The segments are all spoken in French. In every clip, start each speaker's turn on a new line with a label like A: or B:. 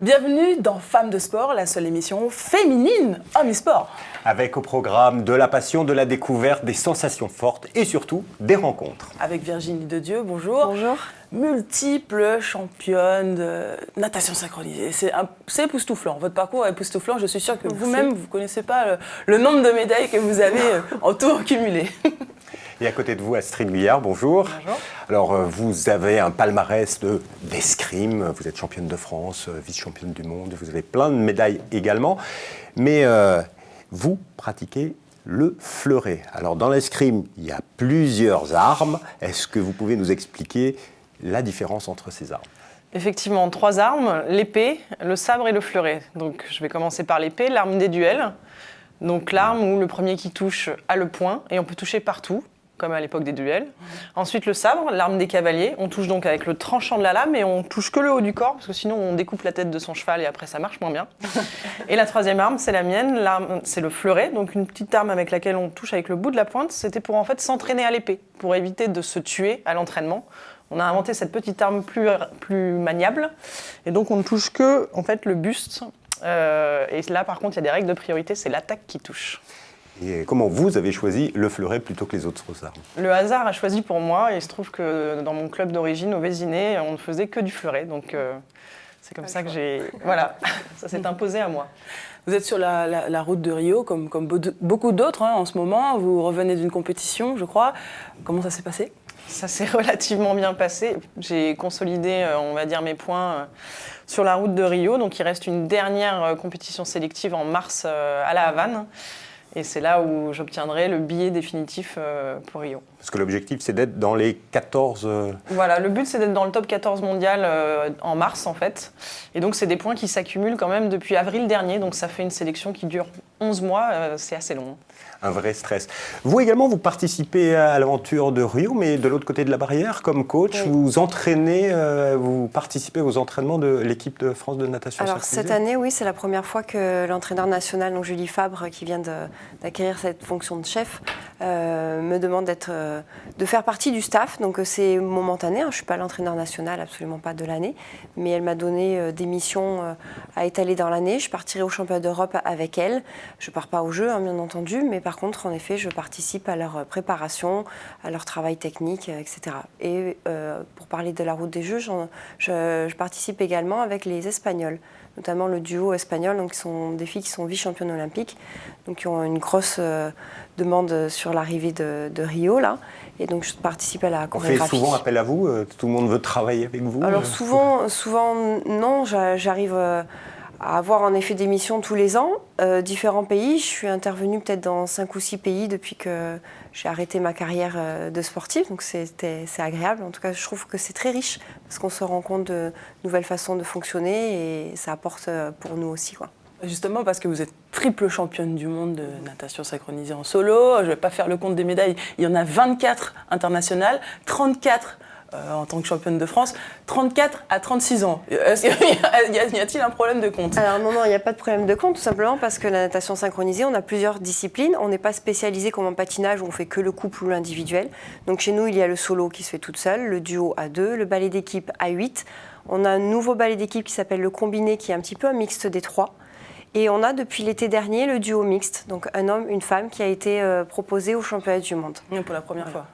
A: Bienvenue dans Femmes de Sport, la seule émission féminine Hommes et Sport.
B: Avec au programme de la passion, de la découverte, des sensations fortes et surtout des rencontres.
A: Avec Virginie Dedieu, bonjour.
C: Bonjour.
A: Multiple championne de natation synchronisée. C'est époustouflant. Votre parcours est époustouflant. Je suis sûre que vous-même, vous ne connaissez pas le nombre de médailles que vous avez en tout cumulé.
B: Et à côté de vous, Astrid Guyard, bonjour.
A: Bonjour.
B: Alors, vous avez un palmarès d'escrime, vous êtes championne de France, vice-championne du monde, vous avez plein de médailles également. Mais vous pratiquez le fleuret. Alors, dans l'escrime, il y a plusieurs armes. Est-ce que vous pouvez nous expliquer la différence entre ces armes ?
C: Effectivement, 3 armes, l'épée, le sabre et le fleuret. Donc je vais commencer par l'épée, l'arme des duels. Donc l'arme où le premier qui touche a le point et on peut toucher partout, comme à l'époque des duels. Ensuite le sabre, l'arme des cavaliers. On touche donc avec le tranchant de la lame et on touche que le haut du corps parce que sinon on découpe la tête de son cheval et après ça marche moins bien. Et la 3e arme, c'est la mienne, c'est le fleuret, donc une petite arme avec laquelle on touche avec le bout de la pointe. C'était pour en fait s'entraîner à l'épée, pour éviter de se tuer à l'entraînement. On a inventé cette petite arme plus maniable et donc on ne touche que en fait, le buste. Et là par contre il y a des règles de priorité, c'est l'attaque qui touche.
B: Et comment vous avez choisi le fleuret plutôt que les autres armes ?
C: Le hasard a choisi pour moi et il se trouve que dans mon club d'origine au Vésiné, on ne faisait que du fleuret. Donc c'est comme ça que voilà, ça s'est imposé à moi.
A: Vous êtes sur la route de Rio, comme beaucoup d'autres en ce moment. Vous revenez d'une compétition, je crois. Comment ça s'est passé ?
C: Ça s'est relativement bien passé. J'ai consolidé, on va dire, mes points sur la route de Rio. Donc il reste une dernière compétition sélective en mars à La Havane. Et c'est là où j'obtiendrai le billet définitif pour Rio.
B: Parce que l'objectif, c'est d'être dans les 14...
C: Voilà, le but, c'est d'être dans le top 14 mondial en mars, en fait. Et donc, c'est des points qui s'accumulent quand même depuis avril dernier. Donc, ça fait une sélection qui dure 11 mois. C'est assez long.
B: Un vrai stress. Vous également, vous participez à l'aventure de Rio, mais de l'autre côté de la barrière, comme coach, oui. Vous entraînez, vous participez aux entraînements de l'équipe de France de natation synchronisée.
D: Alors cette année, oui, c'est la première fois que l'entraîneur national, donc Julie Fabre, qui vient d'acquérir cette fonction de chef, me demande de faire partie du staff. Donc c'est momentané, je ne suis pas l'entraîneur national, absolument pas de l'année, mais elle m'a donné des missions à étaler dans l'année. Je partirai au championnat d'Europe avec elle. Je ne pars pas au jeu, bien entendu, mais par contre, en effet, je participe à leur préparation, à leur travail technique, etc. Et pour parler de la route des Jeux, je participe également avec les Espagnols, notamment le duo espagnol, donc qui sont des filles qui sont vice-championnes olympiques, donc qui ont une grosse demande sur l'arrivée de Rio, là. Et donc, je participe à la chorégraphie.
B: On fait souvent appel à vous ? Tout le monde veut travailler avec vous ?
D: Alors, souvent non. J'arrive à avoir en effet des missions tous les ans, différents pays. Je suis intervenue peut-être dans 5 ou 6 pays depuis que j'ai arrêté ma carrière de sportive, donc c'est agréable. En tout cas, je trouve que c'est très riche parce qu'on se rend compte de nouvelles façons de fonctionner et ça apporte pour nous aussi, quoi.
A: Justement parce que vous êtes triple championne du monde de natation synchronisée en solo. Je ne vais pas faire le compte des médailles. Il y en a 24 internationales, 34 en tant que championne de France, 34 à 36 ans. Y a-t-il un problème de compte ?
D: Alors non, il n'y a pas de problème de compte, tout simplement parce que la natation synchronisée, on a plusieurs disciplines. On n'est pas spécialisé comme en patinage où on fait que le couple ou l'individuel. Donc chez nous, il y a le solo qui se fait toute seule, le duo à 2, le ballet d'équipe à 8. On a un nouveau ballet d'équipe qui s'appelle le combiné, qui est un petit peu un mixte des 3. Et on a depuis l'été dernier le duo mixte, donc un homme, une femme, qui a été proposé au championnat du monde.
A: Pour la première fois.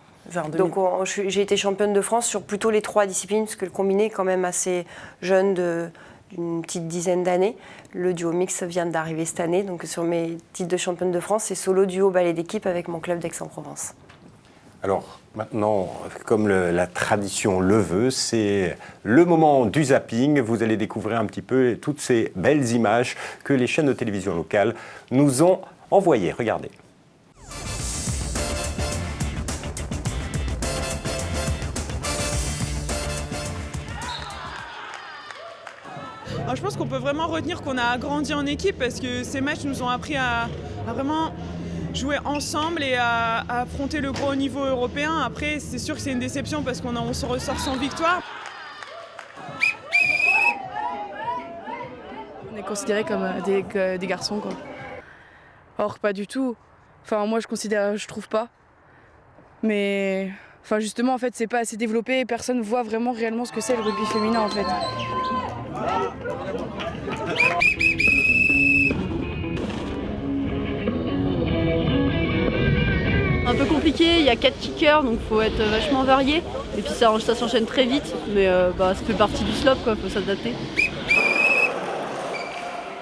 D: Donc j'ai été championne de France sur plutôt les 3 disciplines, parce que le combiné est quand même assez jeune, d'une petite dizaine d'années. Le duo mixte vient d'arriver cette année, donc sur mes titres de championne de France, c'est solo, duo, ballet d'équipe avec mon club d'Aix-en-Provence.
B: Alors maintenant, comme la tradition le veut, c'est le moment du zapping. Vous allez découvrir un petit peu toutes ces belles images que les chaînes de télévision locales nous ont envoyées. Regardez.
E: Alors, je pense qu'on peut vraiment retenir qu'on a grandi en équipe parce que ces matchs nous ont appris à vraiment jouer ensemble et à affronter le gros niveau européen. Après, c'est sûr que c'est une déception parce qu'on se ressort sans victoire.
F: On est considérés comme des garçons, quoi. Or, pas du tout. Enfin, moi, je trouve pas. Mais, justement, en fait, c'est pas assez développé et personne voit vraiment réellement ce que c'est le rugby féminin, en fait.
G: Un peu compliqué, il y a 4 kickers, donc il faut être vachement varié. Et puis ça s'enchaîne très vite, mais ça fait partie du slop, il faut s'adapter.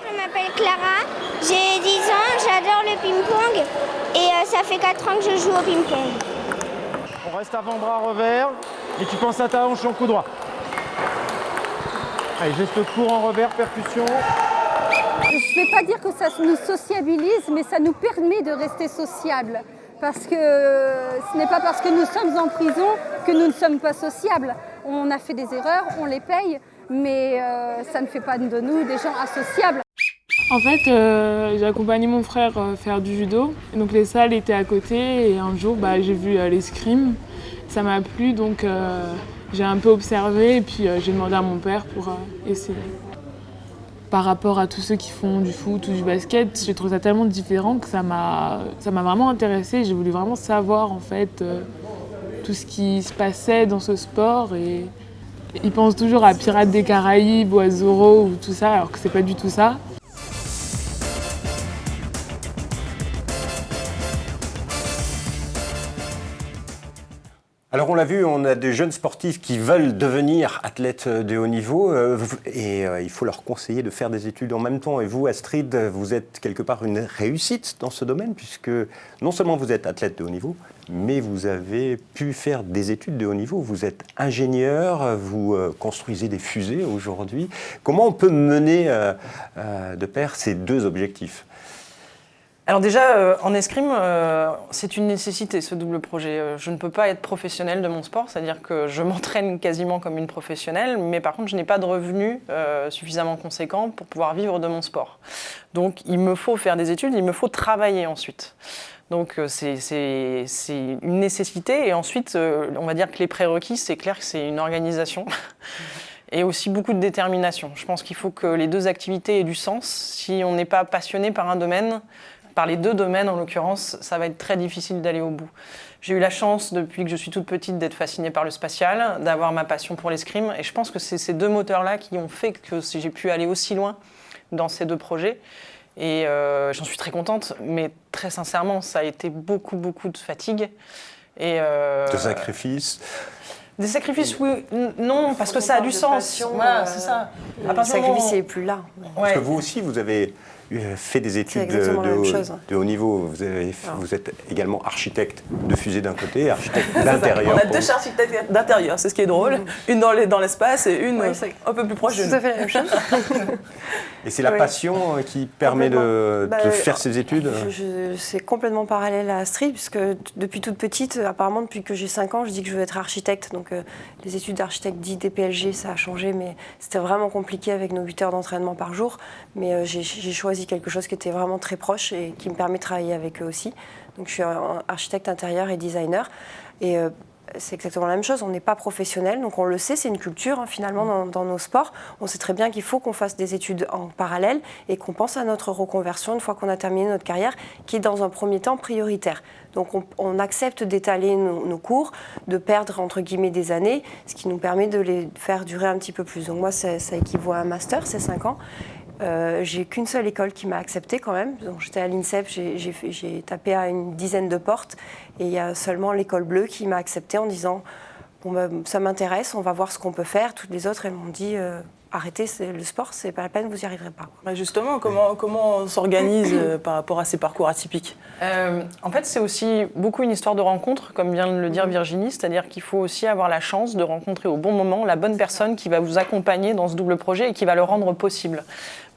H: Je m'appelle Clara, j'ai 10 ans, j'adore le ping-pong et ça fait 4 ans que je joue au ping-pong.
I: On reste avant-bras revers et tu penses à ta hanche en coup droit. Allez, geste court en revers, percussion.
J: Je ne vais pas dire que ça nous sociabilise, mais ça nous permet de rester sociables. Parce que ce n'est pas parce que nous sommes en prison que nous ne sommes pas sociables. On a fait des erreurs, on les paye, mais ça ne fait pas de nous des gens associables.
K: En fait, j'ai accompagné mon frère faire du judo. Donc les salles étaient à côté et un jour, j'ai vu l'escrime. Ça m'a plu, donc j'ai un peu observé et puis j'ai demandé à mon père pour essayer. Par rapport à tous ceux qui font du foot ou du basket, j'ai trouvé ça tellement différent que ça m'a vraiment intéressée. J'ai voulu vraiment savoir en fait tout ce qui se passait dans ce sport. Et ils pensent toujours à Pirates des Caraïbes ou à Zorro ou tout ça, alors que c'est pas du tout ça.
B: Alors on l'a vu, on a des jeunes sportifs qui veulent devenir athlètes de haut niveau et il faut leur conseiller de faire des études en même temps. Et vous, Astrid, vous êtes quelque part une réussite dans ce domaine puisque non seulement vous êtes athlète de haut niveau, mais vous avez pu faire des études de haut niveau. Vous êtes ingénieur, vous construisez des fusées aujourd'hui. Comment on peut mener de pair ces deux objectifs ?
C: Alors déjà, en escrime, c'est une nécessité ce double projet. Je ne peux pas être professionnelle de mon sport, c'est-à-dire que je m'entraîne quasiment comme une professionnelle, mais par contre je n'ai pas de revenus suffisamment conséquents pour pouvoir vivre de mon sport. Donc il me faut faire des études, il me faut travailler ensuite. Donc c'est une nécessité et ensuite on va dire que les prérequis, c'est clair que c'est une organisation. Et aussi beaucoup de détermination. Je pense qu'il faut que les deux activités aient du sens. Si on n'est pas passionné par un domaine, par les deux domaines en l'occurrence, ça va être très difficile d'aller au bout. J'ai eu la chance depuis que je suis toute petite d'être fascinée par le spatial, d'avoir ma passion pour l'escrime et je pense que c'est ces deux moteurs-là qui ont fait que j'ai pu aller aussi loin dans ces deux projets. Et j'en suis très contente, mais très sincèrement, ça a été beaucoup de fatigue. Et,
B: de sacrifices.
C: Des sacrifices, oui, non, parce que ça a du sens. Voilà, c'est ça.
D: Le sacrifice n'est plus là.
B: Parce que vous aussi, vous avez fait des études de haut niveau. Vous êtes également architecte de fusée d'un côté, architecte d'intérieur.
A: On a deux architectes d'intérieur, c'est ce qui est drôle. Une dans l'espace et une un peu plus proche de nous.
D: Tout à fait la même chose.
B: Et c'est la passion qui permet de faire ces études.
D: C'est complètement parallèle à Astrid, puisque depuis toute petite, apparemment depuis que j'ai 5 ans, je dis que je veux être architecte. Donc les études d'architecte dit DPLG, ça a changé, mais c'était vraiment compliqué avec nos 8 heures d'entraînement par jour. Mais j'ai choisi quelque chose qui était vraiment très proche et qui me permet de travailler avec eux aussi. Donc je suis architecte intérieur et designer. Et c'est exactement la même chose, on n'est pas professionnel, donc on le sait, c'est une culture finalement dans nos sports. On sait très bien qu'il faut qu'on fasse des études en parallèle et qu'on pense à notre reconversion une fois qu'on a terminé notre carrière, qui est dans un premier temps prioritaire. Donc on accepte d'étaler nos cours, de perdre entre guillemets des années, ce qui nous permet de les faire durer un petit peu plus. Donc moi, ça équivaut à un master, c'est 5 ans. J'ai qu'une seule école qui m'a acceptée quand même. Donc, j'étais à l'INSEP, j'ai tapé à une dizaine de portes et il y a seulement l'école bleue qui m'a acceptée en disant ça m'intéresse, on va voir ce qu'on peut faire. Toutes les autres, elles m'ont dit arrêtez le sport, c'est pas la peine, vous n'y arriverez pas.
A: Justement, comment on s'organise par rapport à ces parcours atypiques ?
C: En fait, c'est aussi beaucoup une histoire de rencontre, comme vient de le dire Virginie, c'est-à-dire qu'il faut aussi avoir la chance de rencontrer au bon moment la bonne personne qui va vous accompagner dans ce double projet et qui va le rendre possible.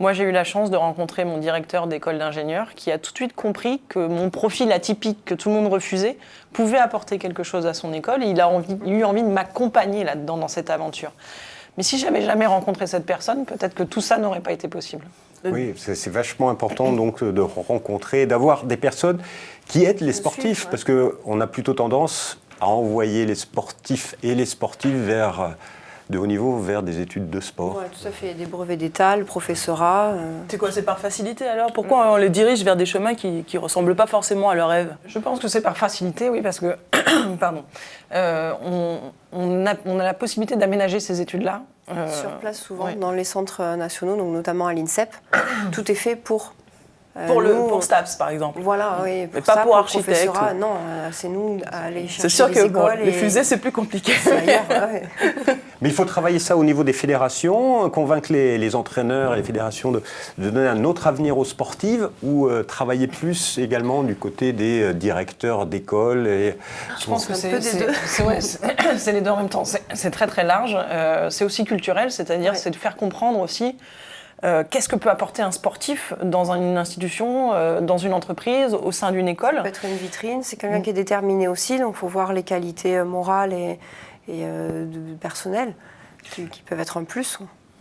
C: Moi, j'ai eu la chance de rencontrer mon directeur d'école d'ingénieur qui a tout de suite compris que mon profil atypique que tout le monde refusait pouvait apporter quelque chose à son école et il a eu envie de m'accompagner là-dedans, dans cette aventure. Mais si j'avais jamais rencontré cette personne, peut-être que tout ça n'aurait pas été possible.
B: Oui, c'est vachement important donc de rencontrer, d'avoir des personnes qui aident les sportifs, parce qu'on a plutôt tendance à envoyer les sportifs et les sportives de haut niveau vers des études de sport.
D: Oui, tout à fait. Des brevets d'État, le professorat.
A: C'est quoi, c'est par facilité alors ? Pourquoi on les dirige vers des chemins qui ne ressemblent pas forcément à leurs rêves ?
C: Je pense que c'est par facilité, oui, parce que Pardon. On a la possibilité d'aménager ces études-là.
D: Sur place, souvent,
C: ouais.
D: dans les centres nationaux, donc notamment à l'INSEP, tout est fait pour...
A: pour STAPS, par exemple.
D: Voilà, oui.
A: Mais pas pour
D: le
A: architecte.
D: professorat, non, c'est nous à aller chercher
A: C'est sûr
D: les
A: que
D: écoles
A: les fusées, c'est plus compliqué.
D: c'est ailleurs, ouais.
B: Mais il faut travailler ça au niveau des fédérations, convaincre les entraîneurs et les fédérations de donner un autre avenir aux sportives ou travailler plus également du côté des directeurs d'école.
C: Je pense que c'est les deux en même temps. C'est très très large. C'est aussi culturel, c'est-à-dire c'est de faire comprendre aussi qu'est-ce que peut apporter un sportif dans une institution, dans une entreprise, au sein d'une école.
D: Ça peut être une vitrine, c'est quelqu'un qui est déterminé aussi, donc il faut voir les qualités morales et personnelles qui peuvent être un plus.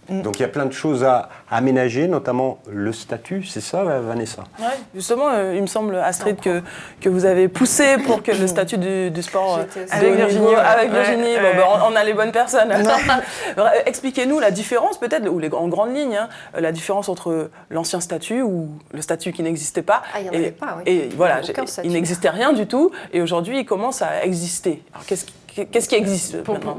B: Donc il y a plein de choses à aménager, notamment le statut, c'est ça Vanessa?
A: Ouais, justement, il me semble, Astrid, que vous avez poussé pour que le statut du sport
C: avec Virginie.
A: Avec Virginie, on a les bonnes personnes. Expliquez-nous la différence peut-être, ou en grande ligne, la différence entre l'ancien statut ou le statut qui n'existait pas.
D: Ah, il n'y en avait pas, oui.
A: Et voilà,
D: statut.
A: il n'existait rien du tout, et aujourd'hui il commence à exister. Alors qu'est-ce qui existe maintenant ?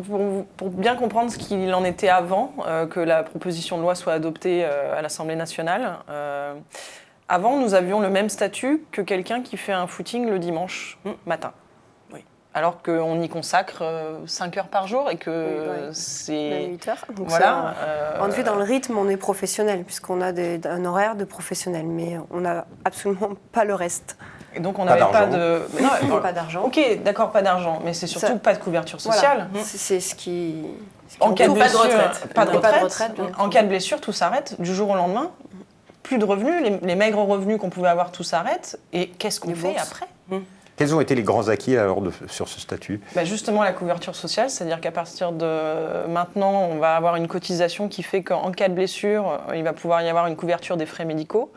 C: Pour bien comprendre ce qu'il en était avant que la proposition de loi soit adoptée à l'Assemblée nationale, avant nous avions le même statut que quelqu'un qui fait un footing le dimanche matin.
A: Oui.
C: Alors qu'on y consacre 5 heures par jour et que c'est...
D: 8 heures. Donc
C: voilà.
D: En fait, dans le rythme, on est professionnel, puisqu'on a un horaire de professionnel, mais on n'a absolument pas le reste.
C: Et donc on n'avait pas de...
D: Non, pas d'argent.
C: Ok, d'accord, pas d'argent, mais c'est surtout pas de couverture sociale.
D: Voilà. C'est ce qui...
C: En cas de blessure,
D: pas de retraite.
C: En cas de blessure, tout s'arrête du jour au lendemain. Plus de revenus, les maigres revenus qu'on pouvait avoir, tout s'arrête. Et qu'est-ce qu'on fait après ?
B: Quels ont été les grands acquis alors sur ce statut?
C: Justement, la couverture sociale, c'est-à-dire qu'à partir de maintenant, on va avoir une cotisation qui fait qu'en cas de blessure, il va pouvoir y avoir une couverture des frais médicaux,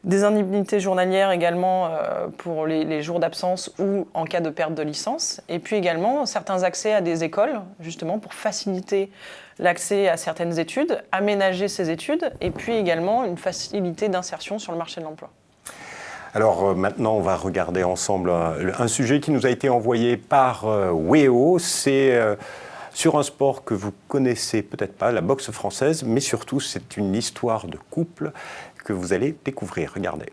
C: des indemnités journalières également pour les jours d'absence ou en cas de perte de licence, et puis également certains accès à des écoles, justement pour faciliter l'accès à certaines études, aménager ces études, et puis également une facilité d'insertion sur le marché de l'emploi.
B: Alors maintenant, on va regarder ensemble un sujet qui nous a été envoyé par Wéo. C'est sur un sport que vous connaissez peut-être pas, la boxe française, mais surtout c'est une histoire de couple que vous allez découvrir. Regardez.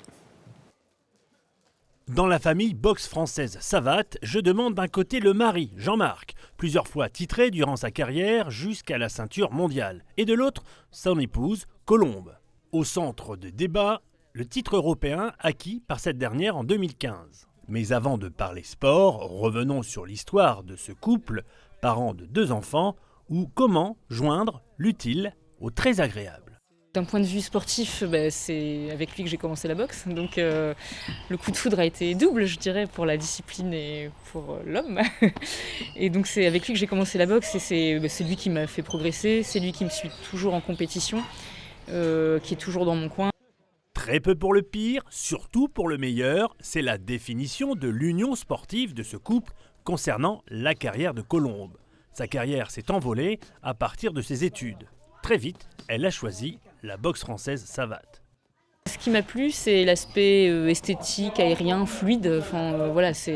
L: Dans la famille boxe française Savate, je demande d'un côté le mari, Jean-Marc, plusieurs fois titré durant sa carrière jusqu'à la ceinture mondiale, et de l'autre, son épouse, Colombe. Au centre de débat, le titre européen acquis par cette dernière en 2015. Mais avant de parler sport, revenons sur l'histoire de ce couple, parents de 2 enfants, ou comment joindre l'utile au très agréable.
M: D'un point de vue sportif, c'est avec lui que j'ai commencé la boxe, donc le coup de foudre a été double, je dirais, pour la discipline et pour l'homme. Et donc c'est avec lui que j'ai commencé la boxe, et c'est lui qui m'a fait progresser, c'est lui qui me suit toujours en compétition, qui est toujours dans mon coin.
L: Très peu pour le pire, surtout pour le meilleur, c'est la définition de l'union sportive de ce couple concernant la carrière de Colombe. Sa carrière s'est envolée à partir de ses études. Très vite, elle a choisi la boxe française Savate.
M: Ce qui m'a plu, c'est l'aspect esthétique, aérien, fluide. Enfin, voilà, c'est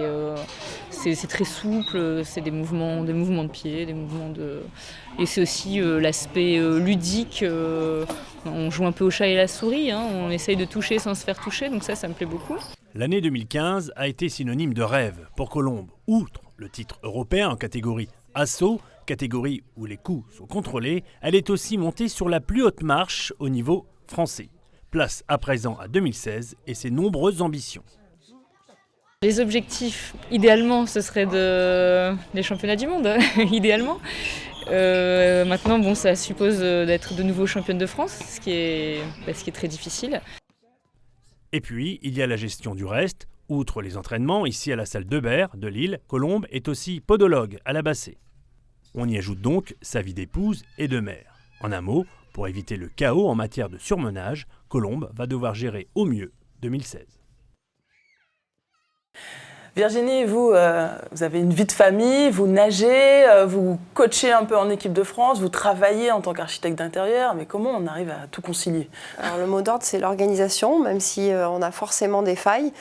M: très souple, c'est des mouvements de pied, et c'est aussi l'aspect ludique. On joue un peu au chat et la souris, on essaye de toucher sans se faire toucher, donc ça me plaît beaucoup.
L: L'année 2015 a été synonyme de rêve pour Colombe. Outre le titre européen en catégorie assaut, catégorie où les coups sont contrôlés, elle est aussi montée sur la plus haute marche au niveau français. Place à présent à 2016 et ses nombreuses ambitions.
M: Les objectifs, idéalement, ce serait les championnats du monde, idéalement. Maintenant, ça suppose d'être de nouveau championne de France, ce qui est très difficile.
L: Et puis, il y a la gestion du reste. Outre les entraînements, ici à la salle d'Eubert de Lille, Colombe est aussi podologue à la Bassée. On y ajoute donc sa vie d'épouse et de mère. En un mot, pour éviter le chaos en matière de surmenage, Colombe va devoir gérer au mieux 2016.
A: Virginie, vous avez une vie de famille, vous nagez, vous coachez un peu en équipe de France, vous travaillez en tant qu'architecte d'intérieur, mais comment on arrive à tout concilier ?
D: Alors le mot d'ordre, c'est l'organisation, même si on a forcément des failles.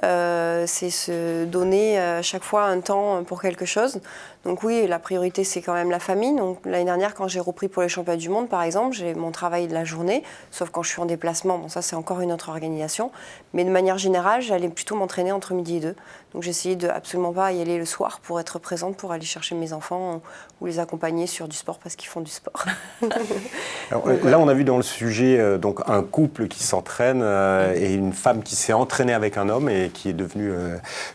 D: c'est se donner à chaque fois un temps pour quelque chose. Donc oui, la priorité, c'est quand même la famille. Donc l'année dernière, quand j'ai repris pour les championnats du monde, par exemple, j'ai mon travail de la journée, sauf quand je suis en déplacement. Bon, ça, c'est encore une autre organisation. Mais de manière générale, j'allais plutôt m'entraîner entre midi et 2. Donc j'essayais de absolument pas y aller le soir pour être présente, pour aller chercher mes enfants ou les accompagner sur du sport parce qu'ils font du sport.
B: Alors, là, on a vu dans le sujet donc un couple qui s'entraîne et une femme qui s'est entraînée avec un homme et qui est devenue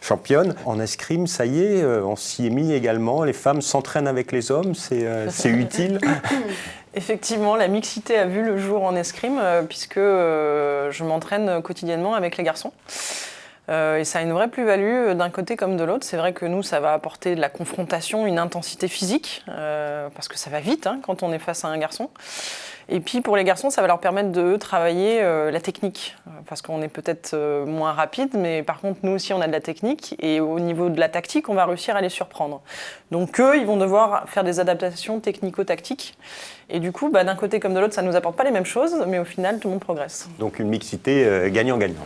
B: championne. En escrime, ça y est, on s'y est mis également. Les femmes s'entraînent avec les hommes, c'est utile.
C: Effectivement, la mixité a vu le jour en escrime puisque je m'entraîne quotidiennement avec les garçons. Et ça a une vraie plus-value d'un côté comme de l'autre. C'est vrai que nous, ça va apporter de la confrontation, une intensité physique, parce que ça va vite quand on est face à un garçon. Et puis pour les garçons, ça va leur permettre de travailler la technique, parce qu'on est peut-être moins rapide, mais par contre, nous aussi, on a de la technique. Et au niveau de la tactique, on va réussir à les surprendre. Donc eux, ils vont devoir faire des adaptations technico-tactiques. Et du coup, d'un côté comme de l'autre, ça ne nous apporte pas les mêmes choses, mais au final, tout le monde progresse.
B: Donc une mixité gagnant-gagnant.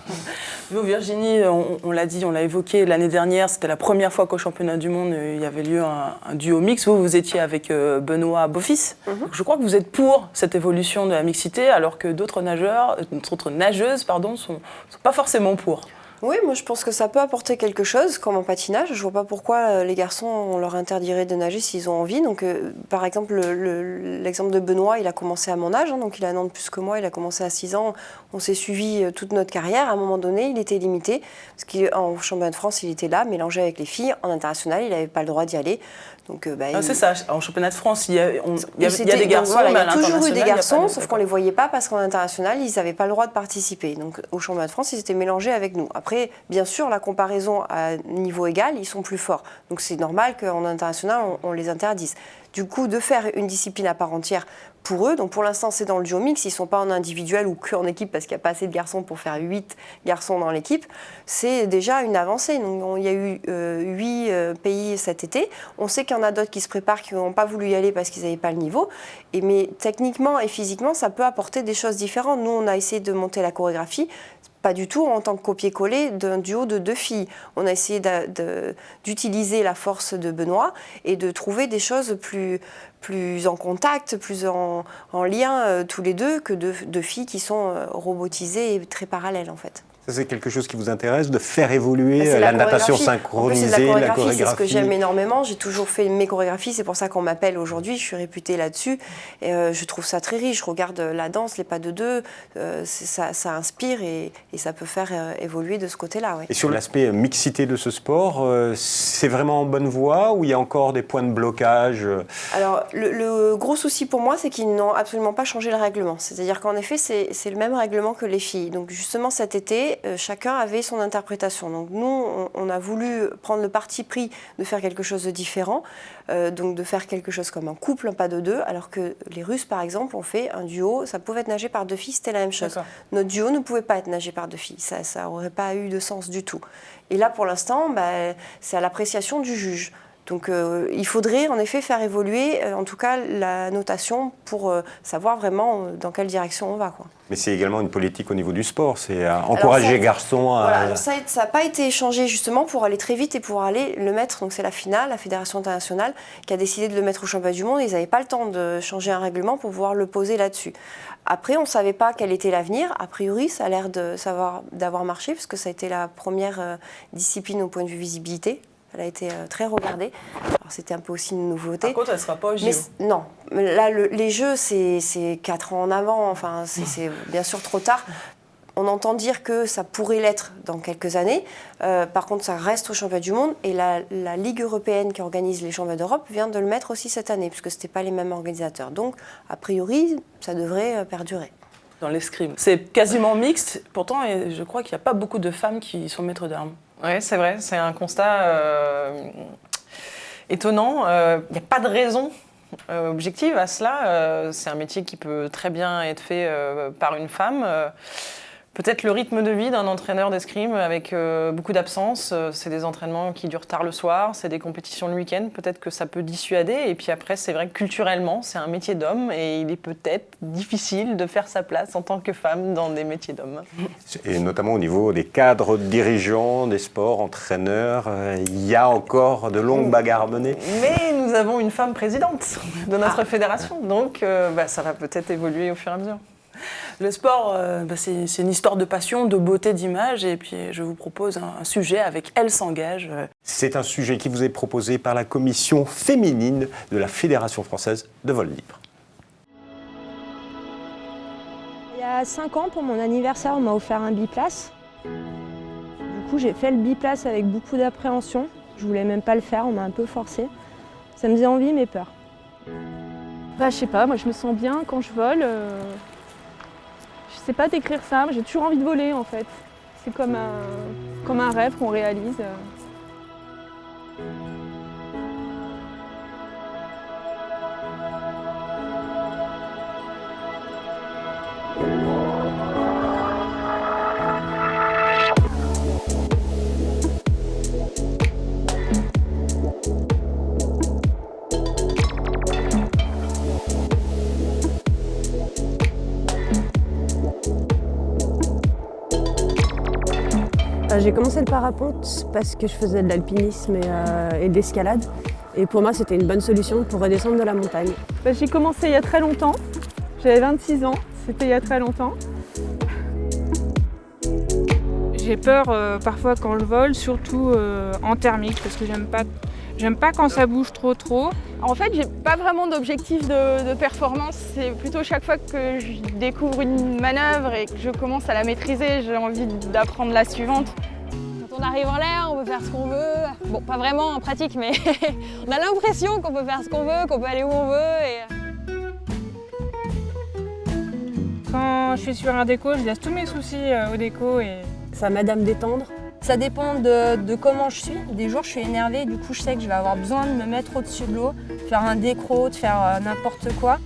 A: Vous, Virginie, on l'a dit, on l'a évoqué l'année dernière, c'était la première fois qu'au championnat du monde, il y avait lieu un duo mix. Vous étiez avec Benoît Beaufils. Je crois que vous êtes pour cette évolution de la mixité, alors que d'autres nageuses sont pas forcément pour.
D: Oui, moi je pense que ça peut apporter quelque chose, comme en patinage. Je ne vois pas pourquoi les garçons, on leur interdirait de nager s'ils ont envie. Donc, par exemple, l'exemple de Benoît, il a commencé à mon âge, donc il a un an de plus que moi, il a commencé à 6 ans. On s'est suivi toute notre carrière. À un moment donné, il était limité, parce qu'en championnat de France, il était là, mélangé avec les filles. En international, il n'avait pas le droit d'y aller. Donc,
A: c'est ça, en championnat de France, il y a des garçons,
D: il y a
A: mais
D: toujours eu des garçons, sauf qu'on ne les voyait pas parce qu'en international, ils n'avaient pas le droit de participer. Donc au championnat de France, ils étaient mélangés avec nous. Après, bien sûr, la comparaison à niveau égal, ils sont plus forts. Donc c'est normal qu'en international, on les interdise. Du coup, de faire une discipline à part entière pour eux, donc pour l'instant, c'est dans le duo mix, ils ne sont pas en individuel ou qu'en équipe parce qu'il n'y a pas assez de garçons pour faire 8 garçons dans l'équipe, c'est déjà une avancée. Donc, il y a eu 8 pays cet été. On sait qu'il y en a d'autres qui se préparent, qui n'ont pas voulu y aller parce qu'ils n'avaient pas le niveau. Mais techniquement et physiquement, ça peut apporter des choses différentes. Nous, on a essayé de monter la chorégraphie. Pas du tout en tant que copier-coller d'un duo de 2 filles. On a essayé d'utiliser la force de Benoît et de trouver des choses plus en contact, plus en lien tous les deux que de filles qui sont robotisées et très parallèles en fait.
B: Ça, c'est quelque chose qui vous intéresse, de faire évoluer la natation synchronisée,
D: la chorégraphie. C'est ce que j'aime énormément. J'ai toujours fait mes chorégraphies, c'est pour ça qu'on m'appelle aujourd'hui. Je suis réputée là-dessus. Et, je trouve ça très riche. Je regarde la danse, les pas de deux. Ça inspire et ça peut faire évoluer de ce côté-là. Oui.
B: Et sur l'aspect mixité de ce sport, c'est vraiment en bonne voie ou il y a encore des points de blocage?
D: Alors, le gros souci pour moi, c'est qu'ils n'ont absolument pas changé le règlement. C'est-à-dire qu'en effet, c'est le même règlement que les filles. Donc justement, cet été, chacun avait son interprétation. Donc nous, on a voulu prendre le parti pris de faire quelque chose de différent, donc de faire quelque chose comme un couple, un pas de deux, alors que les Russes, par exemple, ont fait un duo, ça pouvait être nagé par 2 filles, c'était la même chose. Notre duo ne pouvait pas être nagé par 2 filles, ça n'aurait pas eu de sens du tout. Et là, pour l'instant, c'est à l'appréciation du juge. Donc il faudrait en effet faire évoluer en tout cas la notation pour savoir vraiment dans quelle direction on va, quoi.
B: Mais c'est également une politique au niveau du sport, c'est encourager les garçons à...
D: Voilà, ça n'a pas été échangé justement pour aller très vite et pour aller le mettre, donc c'est la FINA, la Fédération internationale, qui a décidé de le mettre au championnat du monde. Ils n'avaient pas le temps de changer un règlement pour pouvoir le poser là-dessus. Après, on ne savait pas quel était l'avenir. A priori, ça a l'air d'avoir marché, parce que ça a été la première discipline au point de vue visibilité. Elle a été très regardée. Alors, c'était un peu aussi une nouveauté.
A: Par contre, elle ne sera pas au JO.
D: Non. Là, les Jeux, c'est 4 ans en avant. Enfin, c'est bien sûr trop tard. On entend dire que ça pourrait l'être dans quelques années. Par contre, ça reste au championnat du monde. Et la Ligue européenne qui organise les championnats d'Europe vient de le mettre aussi cette année, puisque ce n'était pas les mêmes organisateurs. Donc, a priori, ça devrait perdurer.
A: Dans l'escrime. C'est quasiment mixte. Pourtant, je crois qu'il n'y a pas beaucoup de femmes qui sont maîtres d'armes.
C: Oui, c'est vrai, c'est un constat étonnant. Il n'y a pas de raison objective à cela. C'est un métier qui peut très bien être fait par une femme. Peut-être le rythme de vie d'un entraîneur d'escrime avec beaucoup d'absences. C'est des entraînements qui durent tard le soir, c'est des compétitions le week-end. Peut-être que ça peut dissuader. Et puis après, c'est vrai que culturellement, c'est un métier d'homme et il est peut-être difficile de faire sa place en tant que femme dans des métiers d'hommes.
B: Et notamment au niveau des cadres dirigeants, des sports, entraîneurs, il y a encore de longues bagarres à mener.
C: Mais nous avons une femme présidente de notre fédération, donc ça va peut-être évoluer au fur et à mesure.
A: Le sport, c'est une histoire de passion, de beauté, d'image. Et puis, je vous propose un sujet avec Elle s'engage.
B: C'est un sujet qui vous est proposé par la commission féminine de la Fédération française de vol libre.
N: Il y a 5 ans, pour mon anniversaire, on m'a offert un biplace. Du coup, j'ai fait le biplace avec beaucoup d'appréhension. Je voulais même pas le faire, on m'a un peu forcé. Ça me faisait envie, mais peur.
F: Je sais pas, moi je me sens bien quand je vole. Je sais pas décrire ça, mais j'ai toujours envie de voler en fait. C'est comme un rêve qu'on réalise.
N: J'ai commencé le parapente parce que je faisais de l'alpinisme et de l'escalade. Et pour moi, c'était une bonne solution pour redescendre de la montagne.
F: J'ai commencé il y a très longtemps. J'avais 26 ans, c'était il y a très longtemps.
O: J'ai peur parfois quand je vole, surtout en thermique, parce que j'aime pas quand ça bouge trop.
F: En fait, j'ai pas vraiment d'objectif de performance. C'est plutôt chaque fois que je découvre une manœuvre et que je commence à la maîtriser, j'ai envie d'apprendre la suivante.
P: Quand on arrive en l'air, on peut faire ce qu'on veut. Bon, pas vraiment en pratique, mais on a l'impression qu'on peut faire ce qu'on veut, qu'on peut aller où on veut.
O: Quand je suis sur un déco, je laisse tous mes soucis au déco et
N: ça m'aide à me détendre. Ça dépend de comment je suis. Des jours, je suis énervée, du coup, je sais que je vais avoir besoin de me mettre au-dessus de l'eau, faire un décro, de faire n'importe quoi.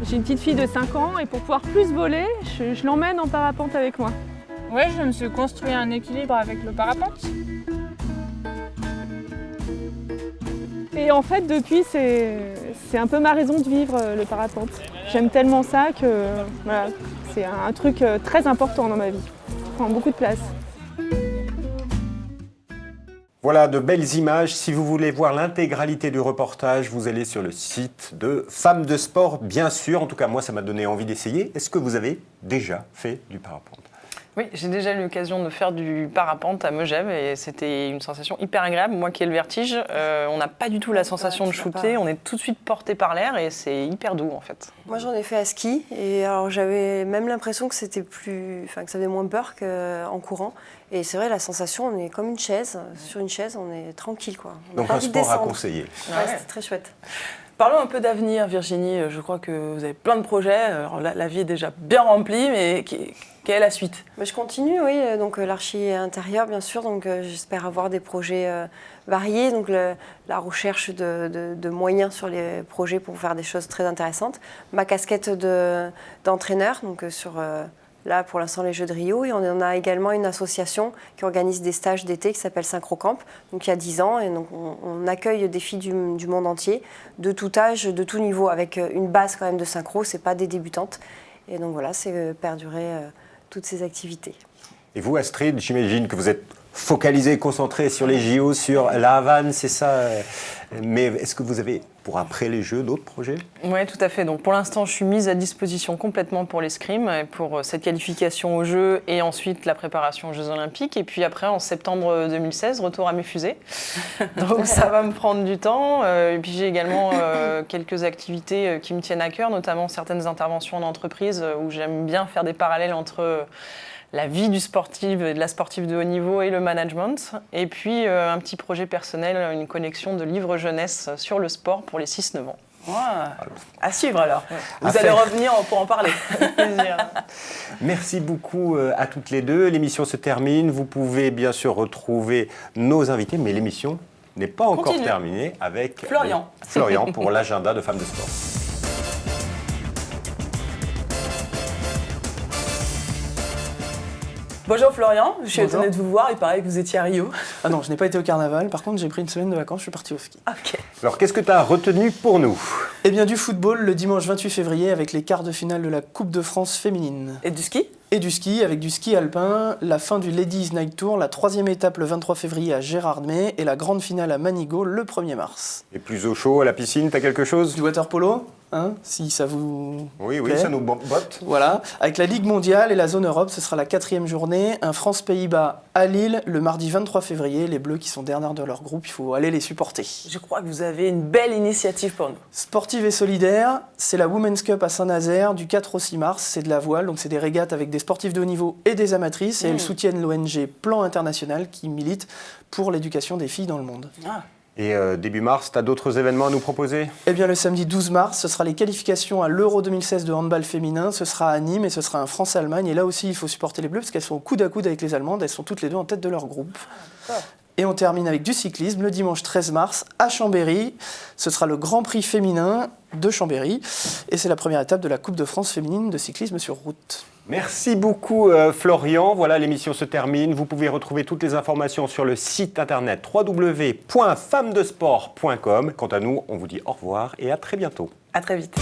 F: J'ai une petite fille de 5 ans et pour pouvoir plus voler, je l'emmène en parapente avec moi.
O: Ouais, je me suis construit un équilibre avec le parapente.
F: Et en fait, depuis, c'est un peu ma raison de vivre, le parapente. J'aime tellement ça que voilà, c'est un truc très important dans ma vie. Ça prend beaucoup de place.
B: Voilà de belles images. Si vous voulez voir l'intégralité du reportage, vous allez sur le site de Femmes de Sport, bien sûr. En tout cas, moi, ça m'a donné envie d'essayer. Est-ce que vous avez déjà fait du parapente ?
C: Oui, j'ai déjà eu l'occasion de faire du parapente à Megève et c'était une sensation hyper agréable. Moi qui ai le vertige, on n'a pas du tout la sensation de shooter, on est tout de suite porté par l'air et c'est hyper doux en fait.
D: Moi j'en ai fait à ski et alors j'avais même l'impression que c'était que ça faisait moins peur qu'en courant. Et c'est vrai, la sensation, on est comme une chaise, sur une chaise, on est tranquille quoi.
B: Donc un sport à conseiller.
D: Ouais, c'était très chouette.
A: Parlons un peu d'avenir, Virginie. Je crois que vous avez plein de projets. Alors, la vie est déjà bien remplie, mais quelle est la suite ?
D: Je continue, oui. Donc l'archi intérieur, bien sûr. Donc j'espère avoir des projets variés. Donc la recherche de moyens sur les projets pour faire des choses très intéressantes. Ma casquette d'entraîneur, donc sur là pour l'instant les Jeux de Rio. Et on en a également une association qui organise des stages d'été qui s'appelle Synchro-Camp. Donc il y a 10 ans. Et donc on accueille des filles du monde entier, de tout âge, de tout niveau, avec une base quand même de synchro. C'est pas des débutantes. Et donc voilà, c'est perdurer toutes ces activités.
B: Et vous, Astrid, j'imagine que vous êtes focalisée, concentrée sur les JO, sur la Havane, c'est ça. Mais est-ce que vous avez, pour après les Jeux, d'autres projets ?
C: Oui, tout à fait. Donc pour l'instant, je suis mise à disposition complètement pour l'escrime, pour cette qualification aux Jeux et ensuite la préparation aux Jeux Olympiques. Et puis après, en septembre 2016, retour à mes fusées. Donc ça va me prendre du temps. Et puis j'ai également quelques activités qui me tiennent à cœur, notamment certaines interventions en entreprise où j'aime bien faire des parallèles entre la vie du sportif, de la sportive de haut niveau et le management. Et puis un petit projet personnel, une collection de livres jeunesse sur le sport pour les 6-9 ans.
A: Ouais. À suivre alors. Vous allez revenir pour en parler.
B: Merci beaucoup à toutes les deux. L'émission se termine. Vous pouvez bien sûr retrouver nos invités, mais l'émission n'est pas encore terminée avec Florian pour l'agenda de Femmes de Sport.
A: Bonjour Florian, je suis
Q: Bonjour.
A: étonnée de vous voir, il paraît que vous étiez à Rio.
Q: Ah non, je n'ai pas été au carnaval, par contre j'ai pris une semaine de vacances, je suis parti au ski.
A: Ok.
B: Alors, qu'est-ce que tu as retenu pour nous?
Q: Eh bien du football le dimanche 28 février avec les quarts de finale de la Coupe de France féminine.
A: Et du ski?
Q: Et du ski, avec du ski alpin, la fin du Ladies Night Tour, la 3e étape le 23 février à Gérardmer et la grande finale à Manigot le 1er mars.
B: Et plus au chaud, à la piscine, t'as quelque chose?
Q: Du water polo, hein, si ça vous
B: Oui,
Q: plaît.
B: ça nous botte.
Q: Voilà, avec la Ligue mondiale et la zone Europe, ce sera la 4e journée. Un France-Pays-Bas à Lille le mardi 23 février. Les Bleus qui sont dernières de leur groupe, il faut aller les supporter.
A: Je crois que vous avez une belle initiative pour nous.
Q: Sportive et solidaire, c'est la Women's Cup à Saint-Nazaire du 4 au 6 mars. C'est de la voile, donc c'est des régates avec des sportifs de haut niveau et des amatrices. Et elles soutiennent l'ONG Plan International qui milite pour l'éducation des filles dans le monde.
A: Ah.
B: Et début mars, tu as d'autres événements à nous proposer?
Q: Eh bien, le samedi 12 mars, ce sera les qualifications à l'Euro 2016 de handball féminin. Ce sera à Nîmes et ce sera un France-Allemagne. Et là aussi, il faut supporter les Bleus parce qu'elles sont au coude à coude avec les Allemandes. Elles sont toutes les deux en tête de leur groupe. Et on termine avec du cyclisme le dimanche 13 mars à Chambéry. Ce sera le Grand Prix féminin de Chambéry. Et c'est la première étape de la Coupe de France féminine de cyclisme sur route.
B: Merci beaucoup Florian. Voilà, l'émission se termine. Vous pouvez retrouver toutes les informations sur le site internet www.femmedesport.com. Quant à nous, on vous dit au revoir et à très bientôt.
A: À très vite.